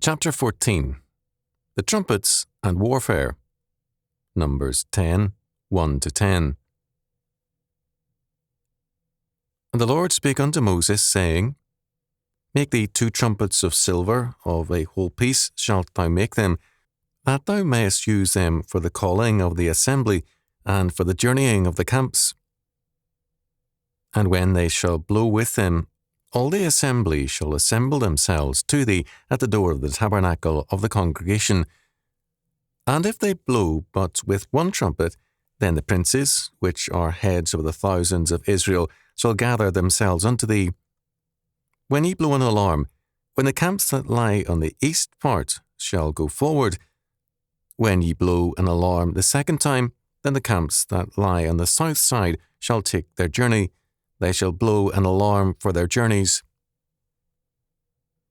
Chapter 14. The Trumpets and Warfare. Numbers 10, 1-10. And the Lord spake unto Moses, saying, Make thee 2 trumpets of silver, of a whole piece shalt thou make them, that thou mayest use them for the calling of the assembly, and for the journeying of the camps. And when they shall blow with them, all the assembly shall assemble themselves to thee at the door of the tabernacle of the congregation. And if they blow but with 1 trumpet, then the princes, which are heads of the thousands of Israel, shall gather themselves unto thee. When ye blow an alarm, when the camps that lie on the east part shall go forward, when ye blow an alarm the 2nd time, then the camps that lie on the south side shall take their journey. They shall blow an alarm for their journeys.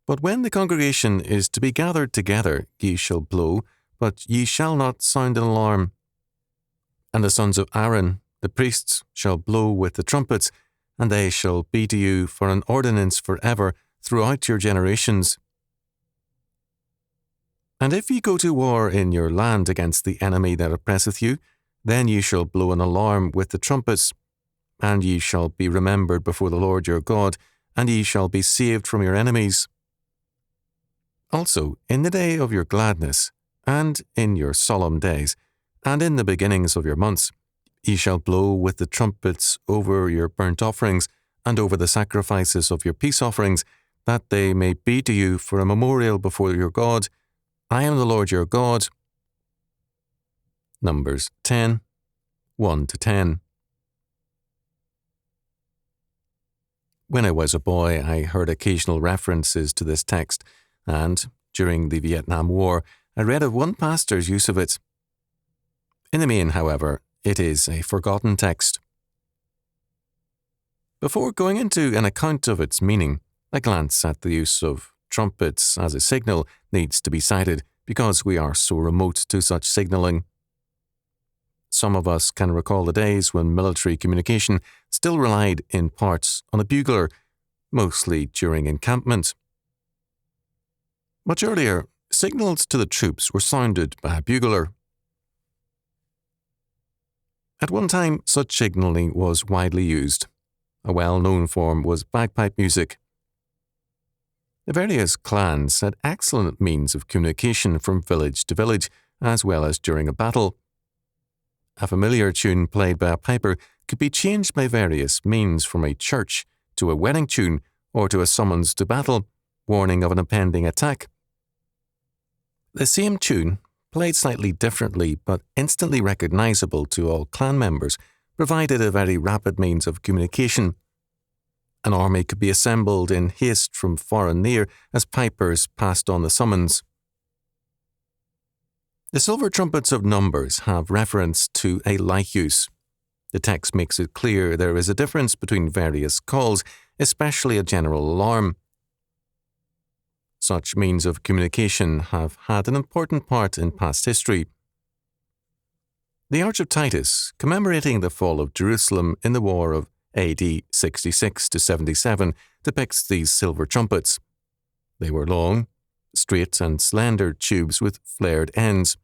But when the congregation is to be gathered together, ye shall blow, but ye shall not sound an alarm. And the sons of Aaron, the priests, shall blow with the trumpets, and they shall be to you for an ordinance forever throughout your generations. And if ye go to war in your land against the enemy that oppresseth you, then ye shall blow an alarm with the trumpets, and ye shall be remembered before the Lord your God, and ye shall be saved from your enemies. Also, in the day of your gladness, and in your solemn days, and in the beginnings of your months, ye shall blow with the trumpets over your burnt offerings, and over the sacrifices of your peace offerings, that they may be to you for a memorial before your God. I am the Lord your God. Numbers 10, 1-10. When I was a boy, I heard occasional references to this text, and, during the Vietnam War, I read of one pastor's use of it. In the main, however, it is a forgotten text. Before going into an account of its meaning, a glance at the use of trumpets as a signal needs to be cited, because we are so remote to such signalling. Some of us can recall the days when military communication still relied in parts on a bugler, mostly during encampment. Much earlier, signals to the troops were sounded by a bugler. At one time, such signalling was widely used. A well-known form was bagpipe music. The various clans had excellent means of communication from village to village, as well as during a battle. A familiar tune played by a piper could be changed by various means from a church to a wedding tune or to a summons to battle, warning of an impending attack. The same tune, played slightly differently but instantly recognizable to all clan members, provided a very rapid means of communication. An army could be assembled in haste from far and near as pipers passed on the summons. The silver trumpets of Numbers have reference to a like use. The text makes it clear there is a difference between various calls, especially a general alarm. Such means of communication have had an important part in past history. The Arch of Titus, commemorating the fall of Jerusalem in the war of AD 66-77, depicts these silver trumpets. They were long, straight and slender tubes with flared ends.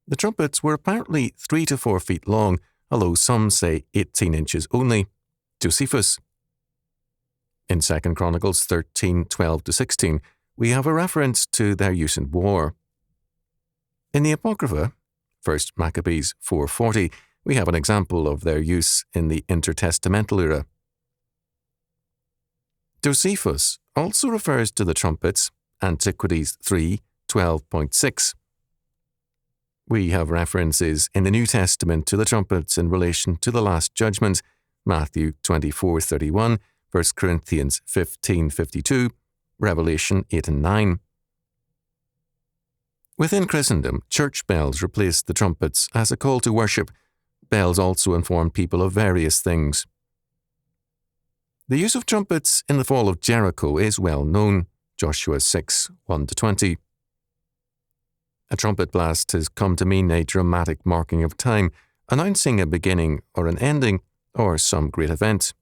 The trumpets were apparently 3 to 4 feet long, although some say 18 inches only. Josephus. In 2 Chronicles 13, 12-16, we have a reference to their use in war. In the Apocrypha, 1 Maccabees 4:40, we have an example of their use in the intertestamental era. Josephus also refers to the trumpets, Antiquities 3, 12.6. We have references in the New Testament to the trumpets in relation to the Last Judgment, Matthew 24:31, 1 Corinthians 15:52, Revelation 8 and 9. Within Christendom, church bells replaced the trumpets as a call to worship. Bells also inform people of various things. The use of trumpets in the fall of Jericho is well known, Joshua 6, 1-20. A trumpet blast has come to mean a dramatic marking of time, announcing a beginning or an ending, or some great event.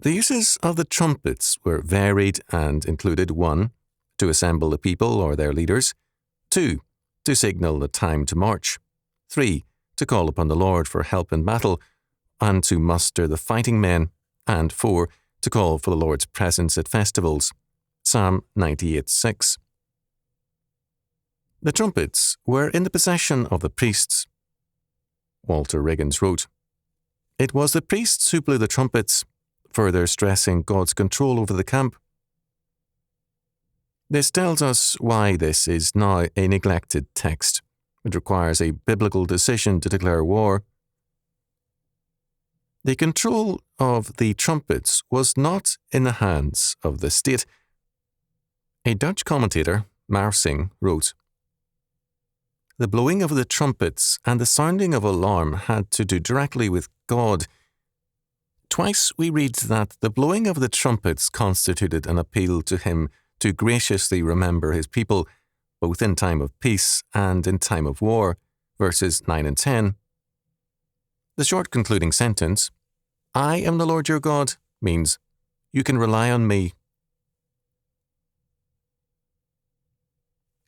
The uses of the trumpets were varied and included 1. To assemble the people or their leaders, 2. To signal the time to march, 3. To call upon the Lord for help in battle, and to muster the fighting men, and 4. To call for the Lord's presence at festivals. Psalm 98:6. The trumpets were in the possession of the priests. Walter Riggins wrote, "It was the priests who blew the trumpets, further stressing God's control over the camp." This tells us why this is now a neglected text. It requires a biblical decision to declare war. The control of the trumpets was not in the hands of the state. A Dutch commentator, Marsing, wrote, "The blowing of the trumpets and the sounding of alarm had to do directly with God. Twice we read that the blowing of the trumpets constituted an appeal to him to graciously remember his people, both in time of peace and in time of war, verses 9 and 10. The short concluding sentence, "I am the Lord your God," means, "You can rely on me."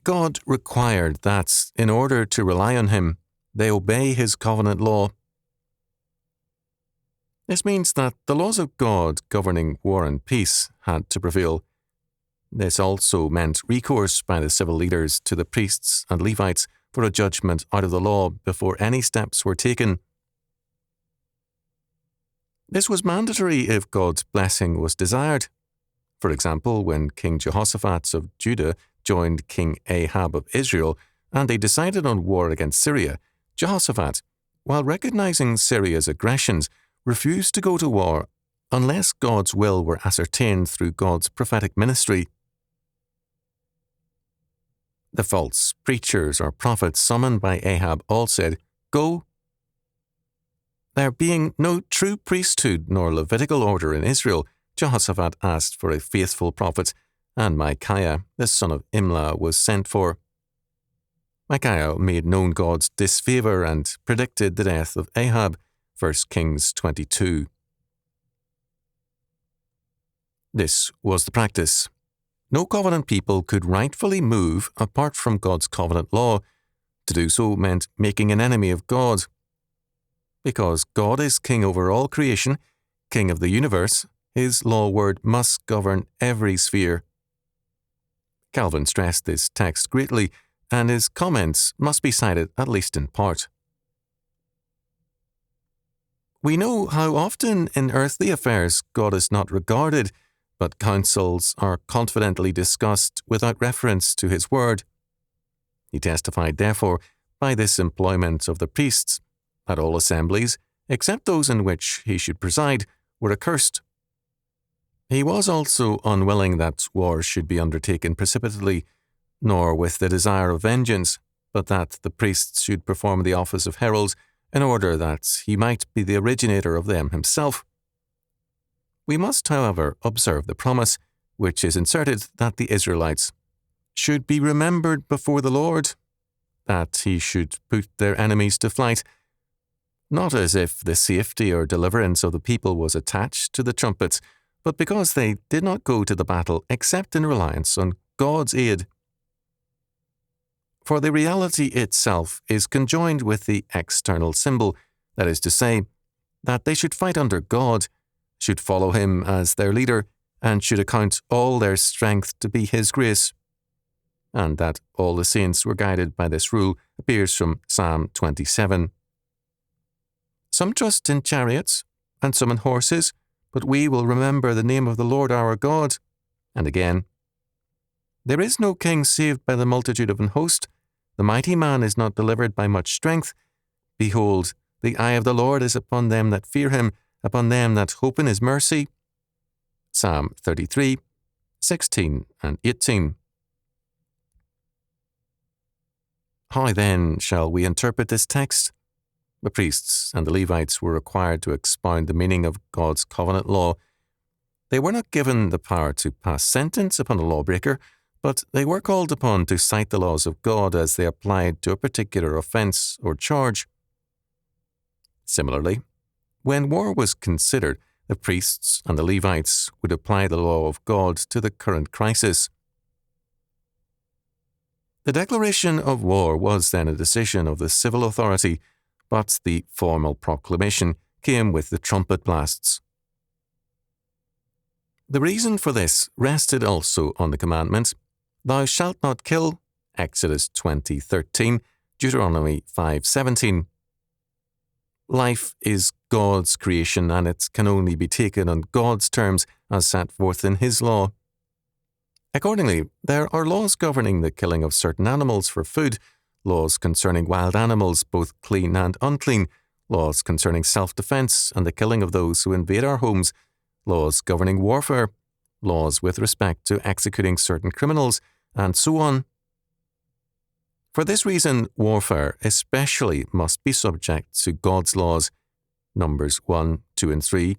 God required that, in order to rely on him, they obey his covenant law. This means that the laws of God governing war and peace had to prevail. This also meant recourse by the civil leaders to the priests and Levites for a judgment out of the law before any steps were taken. This was mandatory if God's blessing was desired. For example, when King Jehoshaphat of Judah joined King Ahab of Israel and they decided on war against Syria, Jehoshaphat, while recognizing Syria's aggressions, refused to go to war unless God's will were ascertained through God's prophetic ministry. The false preachers or prophets summoned by Ahab all said, "Go." There being no true priesthood nor Levitical order in Israel, Jehoshaphat asked for a faithful prophet, and Micaiah, the son of Imlah, was sent for. Micaiah made known God's disfavor and predicted the death of Ahab, 1 Kings 22. This was the practice. No covenant people could rightfully move apart from God's covenant law. To do so meant making an enemy of God. Because God is king over all creation, king of the universe, his law word must govern every sphere. Calvin stressed this text greatly, and his comments must be cited at least in part. We know how often in earthly affairs God is not regarded, but counsels are confidently discussed without reference to his word. He testified, therefore, by this employment of the priests, that all assemblies, except those in which he should preside, were accursed. He was also unwilling that war should be undertaken precipitately, nor with the desire of vengeance, but that the priests should perform the office of heralds in order that he might be the originator of them himself. We must, however, observe the promise, which is inserted, that the Israelites should be remembered before the Lord, that he should put their enemies to flight, not as if the safety or deliverance of the people was attached to the trumpets, but because they did not go to the battle except in reliance on God's aid. For the reality itself is conjoined with the external symbol, that is to say, that they should fight under God, should follow him as their leader, and should account all their strength to be his grace. And that all the saints were guided by this rule appears from Psalm 27. Some trust in chariots, and some in horses, but we will remember the name of the Lord our God. And again, there is no king saved by the multitude of an host. The mighty man is not delivered by much strength. Behold, the eye of the Lord is upon them that fear him, upon them that hope in his mercy. Psalm 33, 16 and 18. How then shall we interpret this text? The priests and the Levites were required to expound the meaning of God's covenant law. They were not given the power to pass sentence upon a lawbreaker, but they were called upon to cite the laws of God as they applied to a particular offence or charge. Similarly, when war was considered, the priests and the Levites would apply the law of God to the current crisis. The declaration of war was then a decision of the civil authority, but the formal proclamation came with the trumpet blasts. The reason for this rested also on the commandment, "Thou shalt not kill," Exodus 20:13, Deuteronomy 5:17. Life is God's creation, and it can only be taken on God's terms as set forth in His law. Accordingly, there are laws governing the killing of certain animals for food, laws concerning wild animals, both clean and unclean, laws concerning self-defense and the killing of those who invade our homes, laws governing warfare, laws with respect to executing certain criminals, and so on. For this reason, warfare especially must be subject to God's laws, Numbers 1, 2 and 3,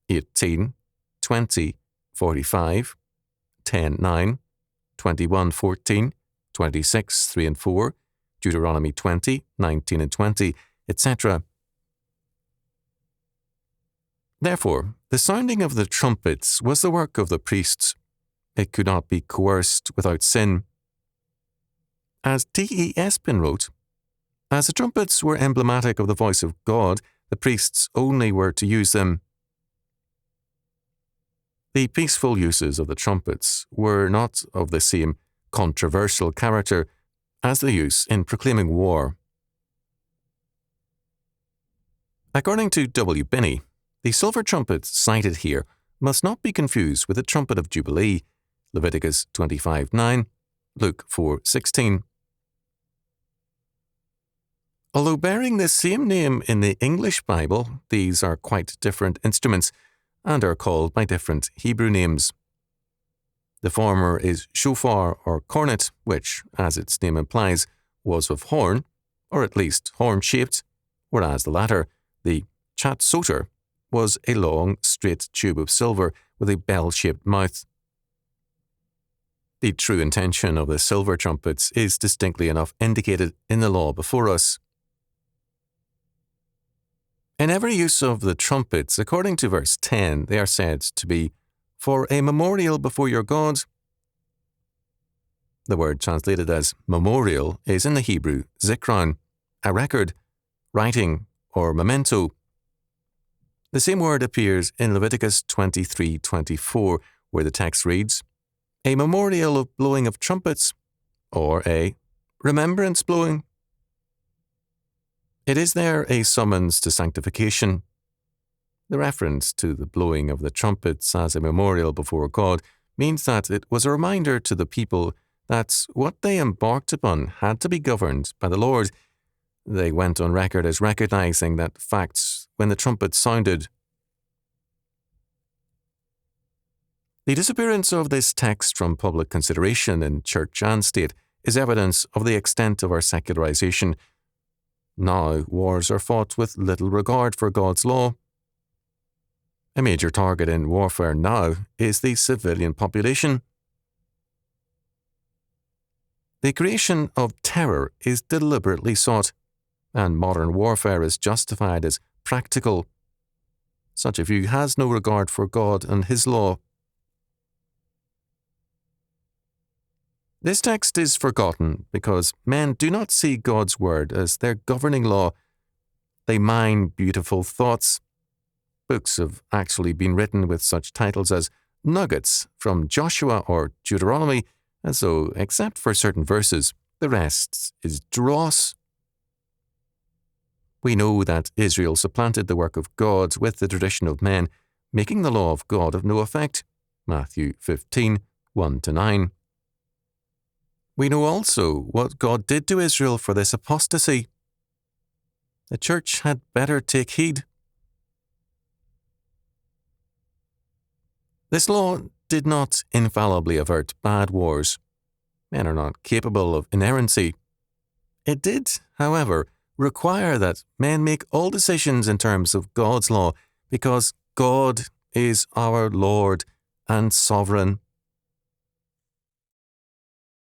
18, 20, 45, 10, 9, 21, 14, 26, 3 and 4, Deuteronomy 20, 19 and 20, etc. Therefore, the sounding of the trumpets was the work of the priests. It could not be coerced without sin. As T.E. Espin wrote, "As the trumpets were emblematic of the voice of God, the priests only were to use them." The peaceful uses of the trumpets were not of the same controversial character as the use in proclaiming war. According to W. Binney, the silver trumpet cited here must not be confused with the trumpet of Jubilee, Leviticus 25:9, Luke 4:16. Although bearing the same name in the English Bible, these are quite different instruments and are called by different Hebrew names. The former is shofar or cornet, which, as its name implies, was of horn, or at least horn-shaped, whereas the latter, the chatsoter, was a long, straight tube of silver with a bell-shaped mouth. The true intention of the silver trumpets is distinctly enough indicated in the law before us. In every use of the trumpets, according to verse 10, they are said to be for a memorial before your God. The word translated as memorial is in the Hebrew zikron, a record, writing, or memento. The same word appears in Leviticus 23:24, where the text reads, "A memorial of blowing of trumpets," or a remembrance blowing. It is there a summons to sanctification. The reference to the blowing of the trumpets as a memorial before God means that it was a reminder to the people that what they embarked upon had to be governed by the Lord. They went on record as recognizing that fact when the trumpet sounded. The disappearance of this text from public consideration in church and state is evidence of the extent of our secularization. Now, wars are fought with little regard for God's law. A major target in warfare now is the civilian population. The creation of terror is deliberately sought, and modern warfare is justified as practical. Such a view has no regard for God and His law. This text is forgotten because men do not see God's word as their governing law. They mine beautiful thoughts. Books have actually been written with such titles as Nuggets from Joshua or Deuteronomy, and so, except for certain verses, the rest is dross. We know that Israel supplanted the work of God with the tradition of men, making the law of God of no effect. Matthew 15, 1-9. We know also what God did to Israel for this apostasy. The church had better take heed. This law did not infallibly avert bad wars. Men are not capable of inerrancy. It did, however, require that men make all decisions in terms of God's law, because God is our Lord and Sovereign.